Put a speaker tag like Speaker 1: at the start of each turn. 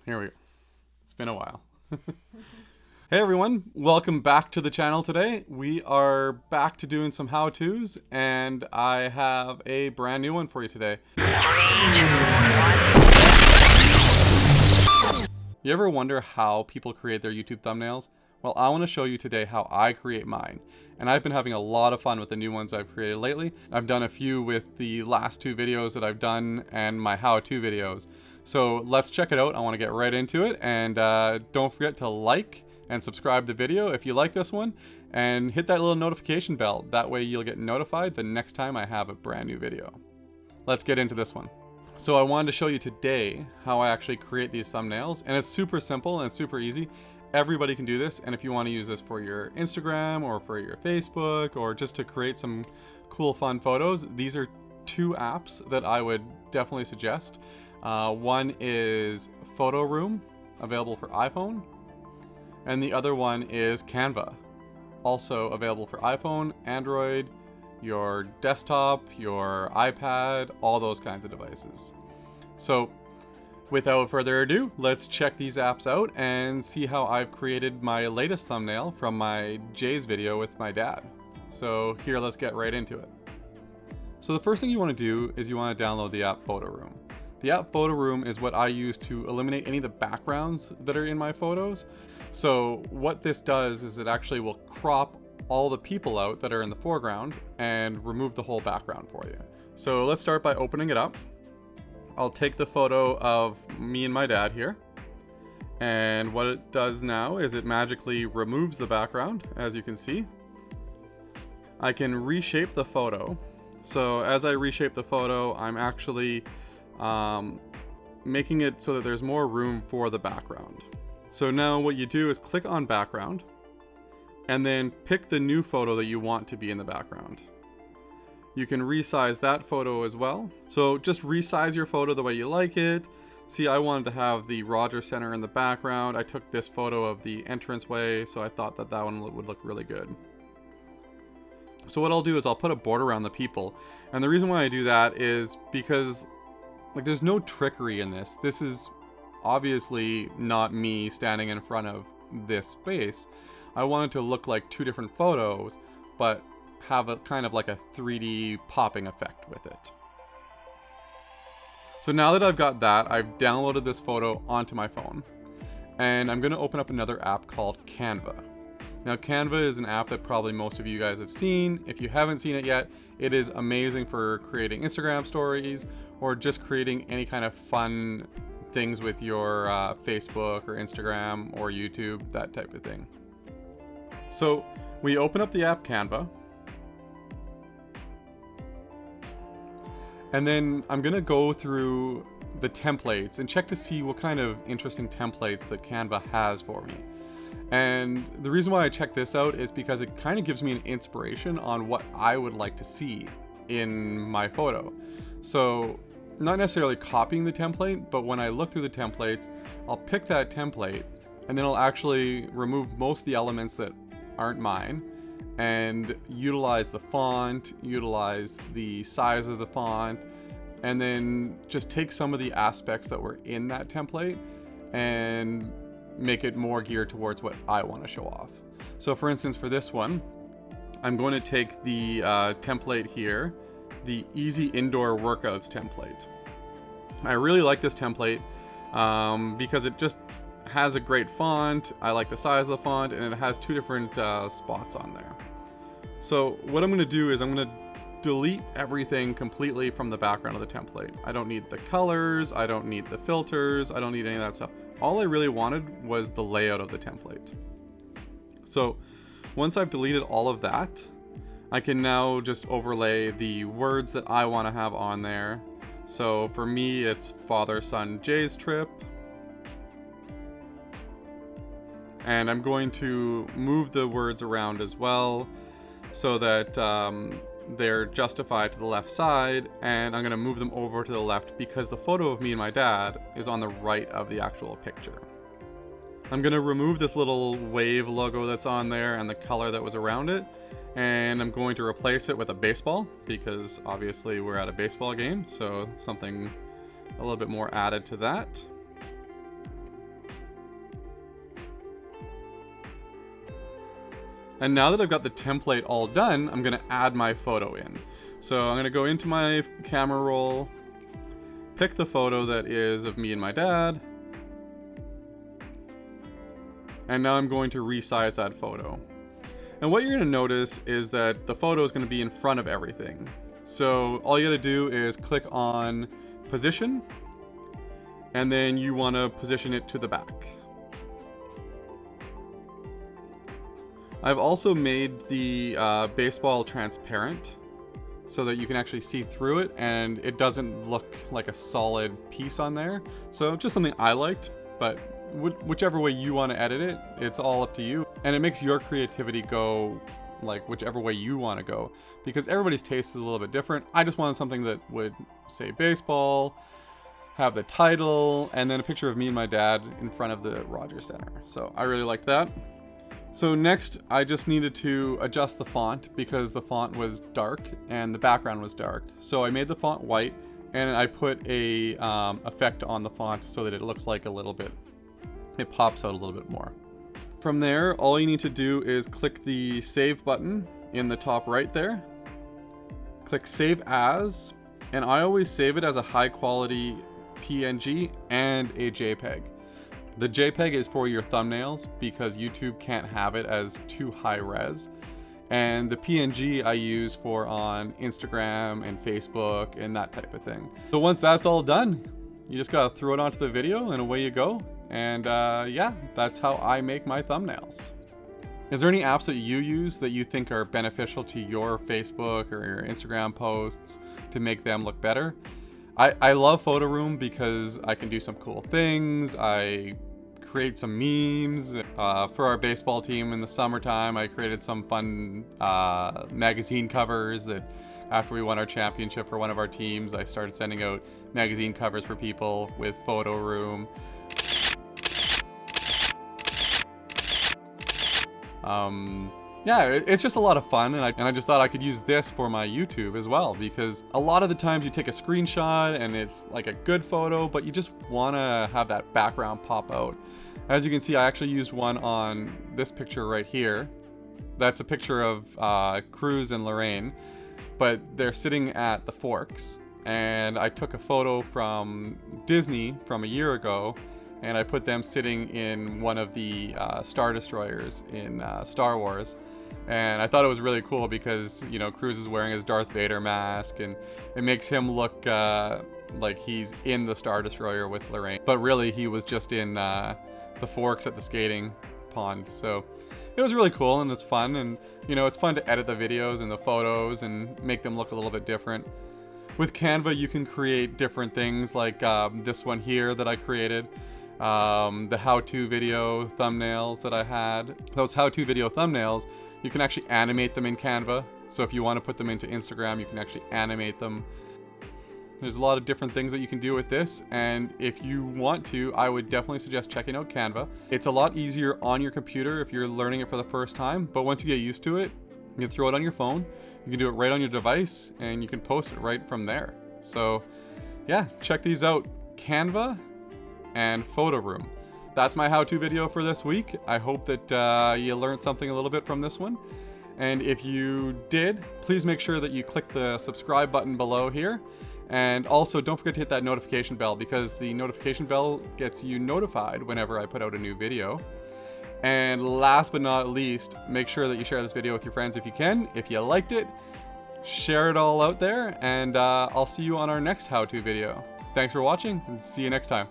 Speaker 1: Here we go. It's been a while. Hey everyone, welcome back to the channel today. We are back to doing some how-tos, and I have a brand new one for you today. You ever wonder how people create their YouTube thumbnails? Well, I want to show you today how I create mine. And I've been having a lot of fun with the new ones I've created lately. I've done a few with the last two videos that I've done and my how-to videos. So let's check it out. I want to get right into it, and don't forget to like and subscribe the video if you like this one, and hit that little notification bell. That way you'll get notified the next time I have a brand new video. Let's get into this one. So I wanted to show you today how I actually create these thumbnails, and it's super simple and it's super easy. Everybody can do this, and if you want to use this for your Instagram or for your Facebook or just to create some cool fun photos, these are two apps that I would definitely suggest. One is PhotoRoom, available for iPhone, and the other one is Canva, also available for iPhone, Android, your desktop, your iPad, all those kinds of devices. So without further ado, let's check these apps out and see how I've created my latest thumbnail from my Jay's video with my dad. So here, let's get right into it. So the first thing you want to do is you want to download the app PhotoRoom. The app PhotoRoom is what I use to eliminate any of the backgrounds that are in my photos. So what this does is it actually will crop all the people out that are in the foreground and remove the whole background for you. So let's start by opening it up. I'll take the photo of me and my dad here. And what it does now is it magically removes the background, as you can see. I can reshape the photo. So as I reshape the photo, I'm actually making it so that there's more room for the background. So now what you do is click on background and then pick the new photo that you want to be in the background. You can resize that photo as well. So just resize your photo the way you like it. See, I wanted to have the Rogers Center in the background. I took this photo of the entranceway, so I thought that that one would look really good. So what I'll do is I'll put a border around the people. And the reason why I do that is because there's no trickery in this. This is obviously not me standing in front of this space. I want it to look like two different photos, but have a kind of like a 3D popping effect with it. So now that I've got that, I've downloaded this photo onto my phone, and I'm going to open up another app called Canva. Now Canva is an app that probably most of you guys have seen. If you haven't seen it yet, it is amazing for creating Instagram stories or just creating any kind of fun things with your Facebook or Instagram or YouTube, that type of thing. So we open up the app Canva, and then I'm gonna go through the templates and check to see what kind of interesting templates that Canva has for me. And the reason why I check this out is because it kind of gives me an inspiration on what I would like to see in my photo. So not necessarily copying the template, but when I look through the templates, I'll pick that template and then I'll actually remove most of the elements that aren't mine and utilize the font, utilize the size of the font, and then just take some of the aspects that were in that template and make it more geared towards what I want to show off. So for instance, for this one, I'm going to take the template here, the Easy Indoor Workouts template. I really like this template because it just has a great font. I like the size of the font, and it has two different spots on there. So what I'm going to do is I'm going to delete everything completely from the background of the template. I don't need the colors, I don't need the filters, I don't need any of that stuff. All I really wanted was the layout of the template. So once I've deleted all of that, I can now just overlay the words that I want to have on there. So for me, it's father-son Jay's trip. And I'm going to move the words around as well so that they're justified to the left side, and I'm going to move them over to the left because the photo of me and my dad is on the right of the actual picture. I'm going to remove this little wave logo that's on there and the color that was around it, and I'm going to replace it with a baseball because obviously we're at a baseball game, so something a little bit more added to that. And now that I've got the template all done, I'm gonna add my photo in. So I'm gonna go into my camera roll, pick the photo that is of me and my dad, and now I'm going to resize that photo. And what you're gonna notice is that the photo is gonna be in front of everything. So all you gotta do is click on position, and then you wanna position it to the back. I've also made the baseball transparent so that you can actually see through it and it doesn't look like a solid piece on there. So just something I liked, but whichever way you want to edit it, it's all up to you. And it makes your creativity go like whichever way you want to go, because everybody's taste is a little bit different. I just wanted something that would say baseball, have the title, and then a picture of me and my dad in front of the Rogers Center. So I really liked that. So next, I just needed to adjust the font because the font was dark and the background was dark. So I made the font white and I put a effect on the font so that it looks like a little bit, it pops out a little bit more. From there, all you need to do is click the save button in the top right there. Click save as, and I always save it as a high quality PNG and a JPEG. The JPEG is for your thumbnails because YouTube can't have it as too high res. And the PNG I use for on Instagram and Facebook and that type of thing. So once that's all done, you just gotta throw it onto the video and away you go. And yeah, that's how I make my thumbnails. Is there any apps that you use that you think are beneficial to your Facebook or your Instagram posts to make them look better? I love PhotoRoom because I can do some cool things. I create some memes. For our baseball team in the summertime, I created some fun magazine covers that after we won our championship for one of our teams, I started sending out magazine covers for people with PhotoRoom. Yeah, it's just a lot of fun, and I just thought I could use this for my YouTube as well, because a lot of the times you take a screenshot and it's like a good photo, but you just want to have that background pop out. As you can see, I actually used one on this picture right here. That's a picture of Cruz and Lorraine, but they're sitting at the Forks, and I took a photo from Disney from a year ago, and I put them sitting in one of the Star Destroyers in Star Wars. And I thought it was really cool because, you know, Cruz is wearing his Darth Vader mask and it makes him look like he's in the Star Destroyer with Lorraine. But really, he was just in the Forks at the skating pond. So it was really cool and it's fun. And, you know, it's fun to edit the videos and the photos and make them look a little bit different. With Canva, you can create different things like this one here that I created. The how-to video thumbnails that I had. Those how-to video thumbnails, you can actually animate them in Canva. So if you want to put them into Instagram, you can actually animate them. There's a lot of different things that you can do with this, and if you want to, I would definitely suggest checking out Canva. It's a lot easier on your computer if you're learning it for the first time, but once you get used to it, you can throw it on your phone, you can do it right on your device, and you can post it right from there. So yeah, check these out. Canva and PhotoRoom. That's my how-to video for this week. I hope that you learned something a little bit from this one. And if you did, please make sure that you click the subscribe button below here. And also don't forget to hit that notification bell, because the notification bell gets you notified whenever I put out a new video. And last but not least, make sure that you share this video with your friends if you can. If you liked it, share it all out there, and I'll see you on our next how-to video. Thanks for watching, and see you next time.